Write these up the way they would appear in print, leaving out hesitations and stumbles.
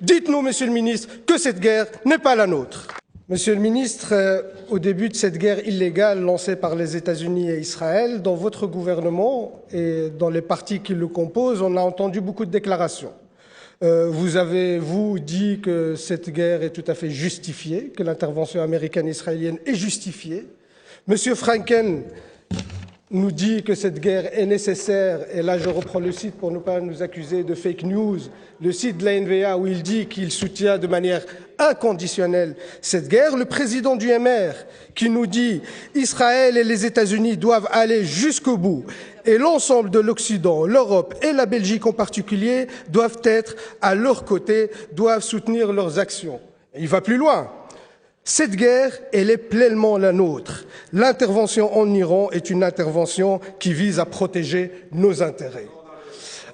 Dites-nous, Monsieur le ministre, que cette guerre n'est pas la nôtre. Monsieur le ministre, au début de cette guerre illégale lancée par les États-Unis et Israël, dans votre gouvernement et dans les partis qui le composent, on a entendu beaucoup de déclarations. Vous avez, dit que cette guerre est tout à fait justifiée, que l'intervention américaine et israélienne est justifiée. Monsieur Franken nous dit que cette guerre est nécessaire, et là je reprends le site pour ne pas nous accuser de fake news, le site de la NVA où il dit qu'il soutient de manière inconditionnelle cette guerre. Le président du MR qui nous dit Israël et les États-Unis doivent aller jusqu'au bout et l'ensemble de l'Occident, l'Europe et la Belgique en particulier doivent être à leur côté, doivent soutenir leurs actions. Et il va plus loin. Cette guerre, elle est pleinement la nôtre. L'intervention en Iran est une intervention qui vise à protéger nos intérêts.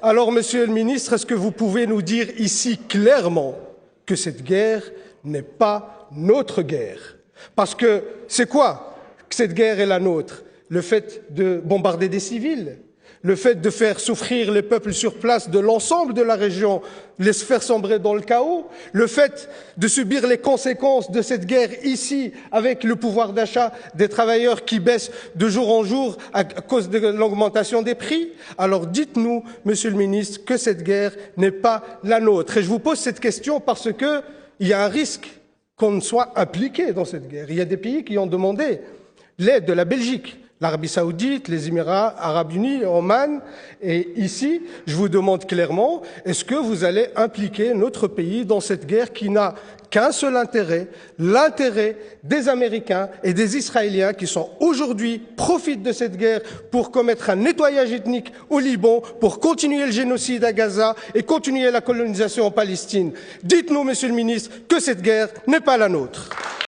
Alors, Monsieur le ministre, est-ce que vous pouvez nous dire ici clairement que cette guerre n'est pas notre guerre? Parce que c'est quoi que cette guerre est la nôtre? Le fait de bombarder des civils, le fait de faire souffrir les peuples sur place de l'ensemble de la région, les faire sombrer dans le chaos, le fait de subir les conséquences de cette guerre ici, avec le pouvoir d'achat des travailleurs qui baisse de jour en jour à cause de l'augmentation des prix. Alors dites-nous, Monsieur le ministre, que cette guerre n'est pas la nôtre. Et je vous pose cette question parce que il y a un risque qu'on ne soit impliqué dans cette guerre. Il y a des pays qui ont demandé l'aide de la Belgique, l'Arabie Saoudite, les Émirats Arabes Unis, Oman. Et ici, je vous demande clairement, est-ce que vous allez impliquer notre pays dans cette guerre qui n'a qu'un seul intérêt, l'intérêt des Américains et des Israéliens qui sont aujourd'hui, profitent de cette guerre pour commettre un nettoyage ethnique au Liban, pour continuer le génocide à Gaza et continuer la colonisation en Palestine. Dites-nous, Monsieur le ministre, que cette guerre n'est pas la nôtre.